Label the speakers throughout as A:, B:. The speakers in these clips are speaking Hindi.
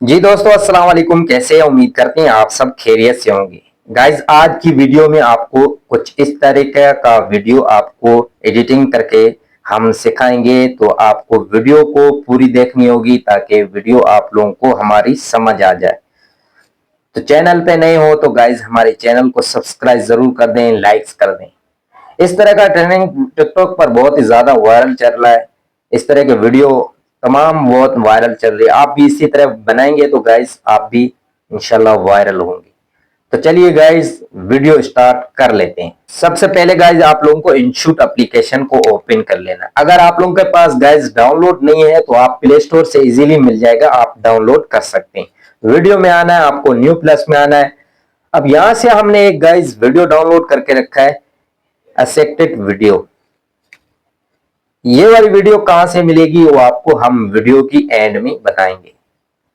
A: जी दोस्तों, अस्सलाम वालेकुम। कैसे हैं? उम्मीद करते हैं आप सब खैरियत से होंगे। गाइज, आज की वीडियो में आपको कुछ इस तरीके का वीडियो आपको एडिटिंग करके हम सिखाएंगे। तो आपको वीडियो को पूरी देखनी होगी ताकि वीडियो आप लोगों को हमारी समझ आ जाए। तो चैनल पे नए हो तो गाइज हमारे चैनल को सब्सक्राइब जरूर कर दें, लाइक्स कर दें। इस तरह का ट्रेंडिंग टिकटॉक पर बहुत ही ज्यादा वायरल चल रहा है। इस तरह के वीडियो तमाम बहुत वायरल चल रही है। आप भी इसी तरह बनाएंगे तो गाइस आप भी इंशाल्लाह वायरल होंगे। तो चलिए गाइस, वीडियो स्टार्ट कर लेते हैं। सबसे पहले गाइस आप लोगों को इनशूट एप्लीकेशन को ओपन कर लेना है। अगर आप लोगों के पास गाइस डाउनलोड नहीं है तो आप प्ले स्टोर से इजीली मिल जाएगा, आप डाउनलोड कर सकते हैं। वीडियो में आना है, आपको न्यू प्लस में आना है। अब यहां से हमने एक गाइस वीडियो डाउनलोड करके रखा है, असेक्टेड वीडियो। ये वाली वीडियो कहां से मिलेगी वो आपको हम वीडियो की एंड में बताएंगे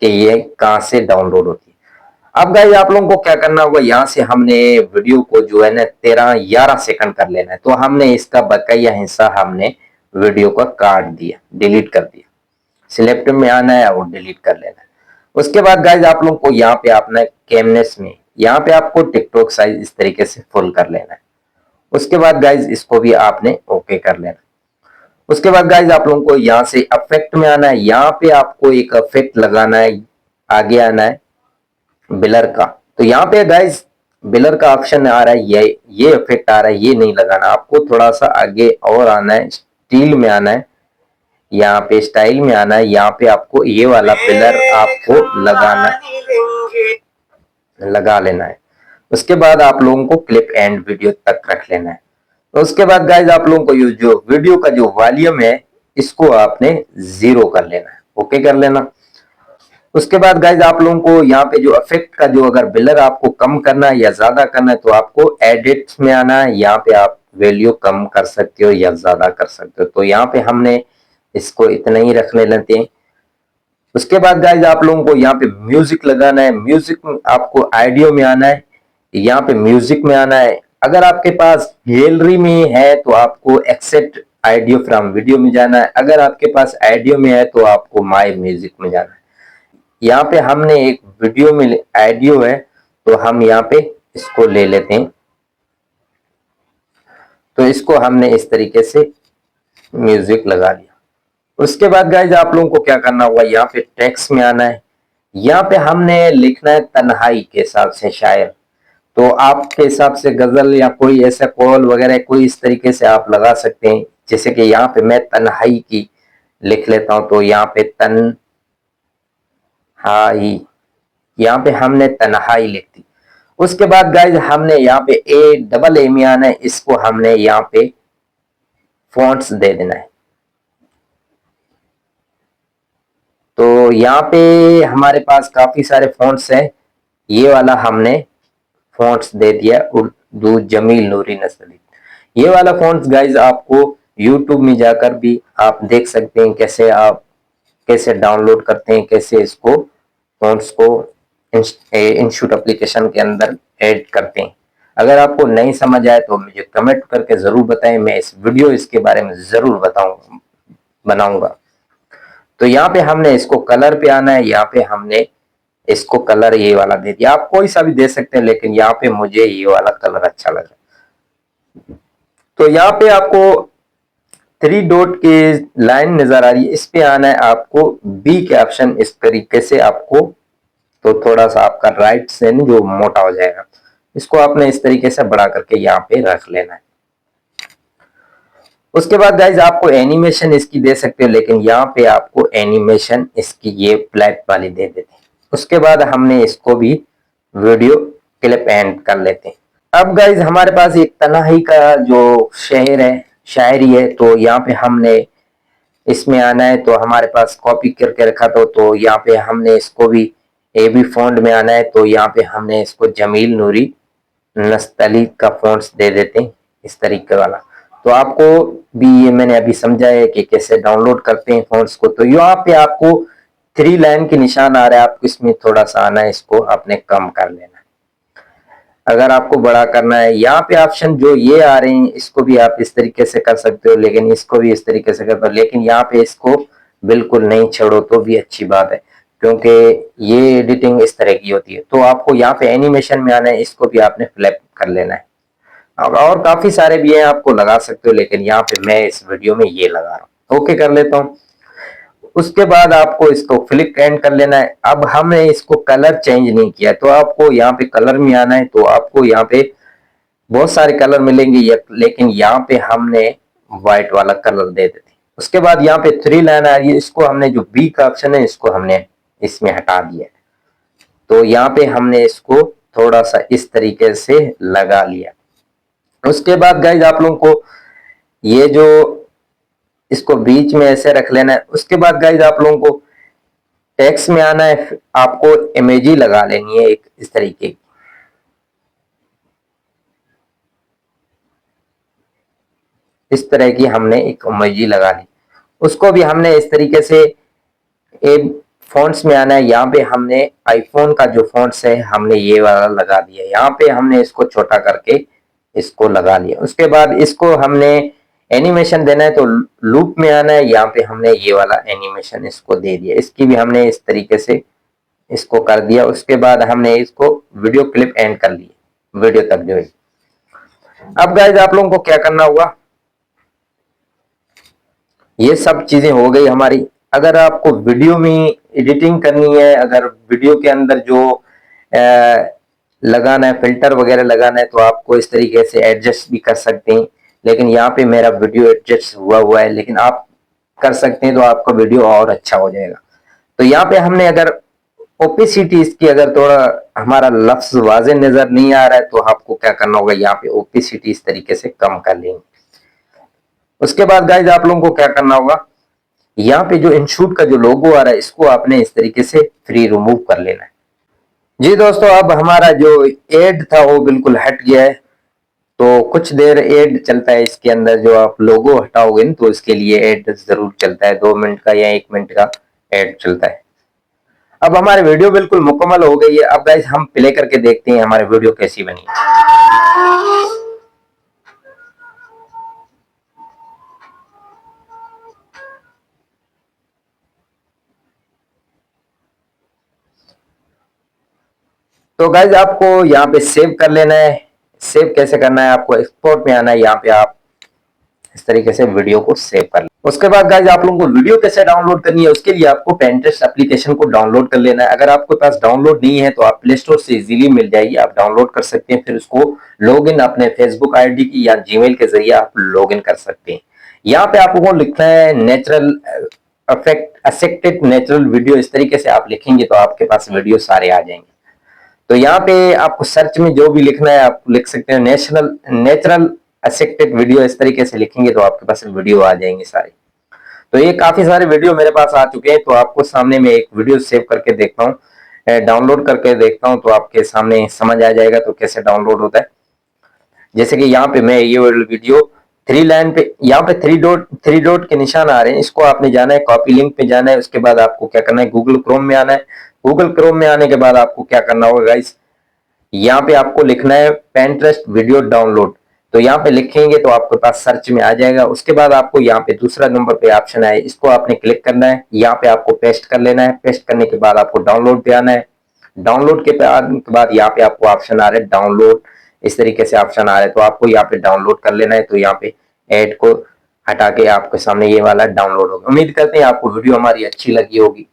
A: कि ये कहां से डाउनलोड होती है। अब गाइस आप लोगों को क्या करना होगा, यहां से हमने वीडियो को जो है ना 13-11 सेकंड कर लेना है। तो हमने इसका बकाया हिस्सा हमने वीडियो का काट दिया, डिलीट कर दिया। सिलेक्ट में आना है और डिलीट कर लेना है। उसके बाद गाइस आप लोगों को यहाँ पे अपना कैमनेस में यहाँ पे आपको टिकटॉक साइज इस तरीके से फुल कर लेना है। उसके बाद गाइस इसको भी आपने ओके कर लेना। उसके बाद गाइज आप लोगों को यहाँ से इफेक्ट में आना है। यहाँ पे आपको एक इफेक्ट लगाना है, आगे आना है बिलर का। तो यहाँ पे गाइज बिलर का ऑप्शन आ रहा है, ये इफेक्ट आ रहा है, ये नहीं लगाना आपको। थोड़ा सा आगे और आना है, स्टील में आना है, यहाँ पे स्टाइल में आना है। यहाँ पे आपको ये वाला बिलर आपको लगा लेना है। उसके बाद आप लोगों को क्लिप एंड वीडियो तक रख लेना है। तो उसके बाद गाइज आप लोगों को ये जो वीडियो का जो वॉल्यूम है इसको आपने 0 कर लेना है, ओके कर लेना। उसके बाद गाइज आप लोगों को यहाँ पे जो इफेक्ट का जो अगर बिलर आपको कम करना है या ज्यादा करना है तो आपको एडिट में आना है। यहाँ पे आप वैल्यू कम कर सकते हो या ज्यादा कर सकते हो। तो यहाँ पे हमने इसको इतना ही रखने लेते हैं। उसके बाद गाइज आप लोगों को यहाँ पे म्यूजिक लगाना है। म्यूजिक आपको ऑडियो में आना है, यहाँ पे म्यूजिक में आना है। अगर आपके पास गैलरी में है तो आपको एक्सेप्ट ऑडियो फ्रॉम वीडियो में जाना है। अगर आपके पास ऑडियो में है तो आपको माय म्यूजिक में जाना है। यहाँ पे हमने एक वीडियो में ऑडियो है तो हम यहाँ पे इसको ले लेते हैं। तो इसको हमने इस तरीके से म्यूजिक लगा लिया। उसके बाद गाइज आप लोगों को क्या करना होगा, यहाँ पे टेक्स्ट में आना है। यहाँ पे हमने लिखना है तन्हाई के हिसाब से शायर। तो आपके हिसाब से गजल या कोई ऐसा कॉल वगैरह कोई इस तरीके से आप लगा सकते हैं। जैसे कि यहाँ पे मैं तन्हाई की लिख लेता हूं। तो यहाँ पे तन्हाई, यहाँ पे हमने तन्हाई लिख दी। उसके बाद गाइज हमने यहाँ पे ए डबल ए में आना है, इसको हमने यहाँ पे फॉन्ट्स दे देना है। तो यहाँ पे हमारे पास काफी सारे फॉन्ट्स हैं, ये वाला हमने फॉन्ट्स दे दिया उर्दू जमील नूरी नसरी। ये वाला फॉन्ट्स गाइज आपको यूट्यूब में जाकर भी आप देख सकते हैं कैसे आप कैसे डाउनलोड करते हैं, कैसे इसको फॉन्ट्स को इंशूट एप्लीकेशन के अंदर ऐड करते हैं। अगर आपको नहीं समझ आए तो मुझे कमेंट करके जरूर बताएं, मैं इस वीडियो इसके बारे में जरूर बनाऊंगा। तो यहाँ पे हमने इसको कलर पे आना है। यहाँ पे हमने इसको कलर ये वाला दे दिया, आप कोई सा भी दे सकते हैं लेकिन यहाँ पे मुझे ये वाला कलर अच्छा लगा। तो यहाँ पे आपको 3 डॉट की लाइन नजर आ रही है, इस पे आना है आपको बी के ऑप्शन इस तरीके से आपको। तो थोड़ा सा आपका राइट से जो मोटा हो जाएगा, इसको आपने इस तरीके से बड़ा करके यहाँ पे रख लेना है। उसके बाद गाइज आपको एनिमेशन इसकी दे सकते हो लेकिन यहाँ पे आपको एनिमेशन इसकी ये फ्लैट वाली दे देते हैं। उसके बाद हमने इसको भी वीडियो क्लिप एंड कर लेते हैं। अब गाइज हमारे पास एक तन्हाई का जो शेर है, शायरी है। तो यहाँ पे हमने इसमें आना है। तो हमारे पास कॉपी करके रखा तो यहाँ पे हमने इसको भी ए बी फॉन्ट में आना है। तो यहाँ पे हमने इसको जमील नूरी नस्तली का फॉन्ट्स दे देते हैं, इस तरीके वाला। तो आपको भी ये मैंने अभी समझा है कि कैसे डाउनलोड करते हैं फॉन्ट्स को। तो यहाँ पे आपको 3 लाइन के निशान आ रहा है, आपको इसमें थोड़ा सा आना है, इसको आपने कम कर लेना है। अगर आपको बड़ा करना है, यहाँ पे ऑप्शन जो ये आ रहे हैं इसको भी आप इस तरीके से कर सकते हो लेकिन इसको भी इस तरीके से कर, लेकिन यहाँ पे इसको बिल्कुल नहीं छोड़ो तो भी अच्छी बात है। क्योंकि ये एडिटिंग इस तरह की होती है। तो आपको यहाँ पे एनिमेशन में आना है, इसको भी आपने फ्लिप कर लेना है। और काफी सारे भी हैं, आपको लगा सकते हो, लेकिन यहाँ पे मैं इस वीडियो में ये लगा रहा हूँ। ओके कर लेता हूँ। उसके बाद आपको इसको फ्लिक एंड कर लेना है। अब हमने इसको कलर चेंज नहीं किया, तो आपको यहाँ पे कलर में आना है। तो आपको यहाँ पे बहुत सारे कलर मिलेंगे, लेकिन यहाँ पे हमने व्हाइट वाला कलर दे देते। उसके बाद यहाँ पे 3 लाइन आ रही है, इसको हमने जो बी का ऑप्शन है इसको हमने इसमें हटा दिया। तो यहाँ पे हमने इसको थोड़ा सा इस तरीके से लगा लिया। उसके बाद गाइज आप लोगों को ये जो इसको बीच में ऐसे रख लेना है। उसके बाद गाइज आप लोगों को टेक्स्ट में आना है, आपको इमेजी लगा लेनी है एक इस तरीके की। इस तरह की हमने एक इमेजी लगा ली। उसको भी हमने इस तरीके से एक फॉन्ट्स में आना है। यहाँ पे हमने आईफोन का जो फॉन्ट्स है हमने ये वाला लगा दिया। यहाँ पे हमने इसको छोटा करके इसको लगा लिया। उसके बाद इसको हमने एनिमेशन देना है, तो लूप में आना है। यहाँ पे हमने ये वाला एनिमेशन इसको दे दिया। इसकी भी हमने इस तरीके से इसको कर दिया। उसके बाद हमने इसको वीडियो क्लिप एंड कर ली, वीडियो तक जो है। अब गाइज आप लोगों को क्या करना होगा, ये सब चीजें हो गई हमारी। अगर आपको वीडियो में एडिटिंग करनी है, अगर वीडियो के अंदर जो लगाना है, फिल्टर वगैरह लगाना है, तो आपको इस तरीके से एडजस्ट भी कर सकते हैं। लेकिन यहाँ पे मेरा वीडियो एडजस्ट हुआ है, लेकिन आप कर सकते हैं तो आपका वीडियो और अच्छा हो जाएगा। तो यहाँ पे हमने अगर ओपेसिटी इसकी अगर थोड़ा हमारा लफ्ज वाज़ेह नजर नहीं आ रहा है, तो आपको क्या करना होगा, यहाँ पे ओपेसिटी इस तरीके से कम कर लेंगे। उसके बाद गाइज आप लोगों को क्या करना होगा, यहाँ पे जो इनशूट का जो लोगो आ रहा है इसको आपने इस तरीके से फ्री रिमूव कर लेना है। जी दोस्तों, अब हमारा जो एड था वो बिल्कुल हट गया है। तो कुछ देर एड चलता है इसके अंदर, जो आप लोगो हटाओगे तो इसके लिए एड जरूर चलता है, 2 मिनट का या 1 मिनट का एड चलता है। अब हमारी वीडियो बिल्कुल मुकम्मल हो गई है। अब गाइस हम प्ले करके देखते हैं हमारी वीडियो कैसी बनी। तो गाइज आपको यहाँ पे सेव कर लेना है। सेव कैसे करना है, आपको एक्सपोर्ट में आना है। यहाँ पे आप इस तरीके से वीडियो को सेव कर लें। उसके बाद गाइज आप लोगों को वीडियो कैसे डाउनलोड करनी है, उसके लिए आपको Pinterest एप्लीकेशन को डाउनलोड कर लेना है। अगर आपके पास डाउनलोड नहीं है तो आप प्ले स्टोर से इजीली मिल जाएगी, आप डाउनलोड कर सकते हैं। फिर उसको लॉगिन अपने फेसबुक आईडी की या जीमेल के जरिए आप लॉगिन कर सकते हैं। यहाँ पे आपको लिखना है नेचुरल अफेक्टेड नेचुरल वीडियो। इस तरीके से आप लिखेंगे तो आपके पास वीडियो सारे आ जाएंगे। तो यहाँ पे आपको सर्च में जो भी लिखना है आप लिख सकते हैं, नेचुरल असिस्टेड वीडियो। इस तरीके से लिखेंगे तो आपके पास वीडियो आ जाएंगे सारे। तो ये काफी सारे वीडियो मेरे पास आ चुके हैं। तो आपको सामने में एक वीडियो सेव करके देखता हूँ, डाउनलोड करके देखता हूँ, तो आपके सामने समझ आ जाएगा तो कैसे डाउनलोड होता है। जैसे कि यहाँ पे मैं ये वीडियो 3 लाइन पे, यहाँ पे 3 डॉट के निशान आ रहे हैं, इसको आपने जाना है, कॉपी लिंक पे जाना है। उसके बाद आपको क्या करना है, गूगल क्रोम में आना है। गूगल क्रोम में आने के बाद आपको क्या करना होगा गाइस, यहाँ पे आपको लिखना है Pinterest वीडियो डाउनलोड। तो यहाँ पे लिखेंगे तो आपके पास सर्च में आ जाएगा। उसके बाद आपको यहाँ पे दूसरा नंबर पे ऑप्शन है, इसको आपने क्लिक करना है। यहाँ पे आपको पेस्ट कर लेना है। पेस्ट करने के बाद आपको डाउनलोड पे आना है। डाउनलोड के बाद यहाँ पे आपको ऑप्शन आ रहा है डाउनलोड, इस तरीके से ऑप्शन आ रहा है, तो आपको यहाँ पे डाउनलोड कर लेना है। तो यहाँ पे ऐड को हटा के आपके सामने ये वाला डाउनलोड होगा। उम्मीद करते हैं आपको वीडियो हमारी अच्छी लगी होगी।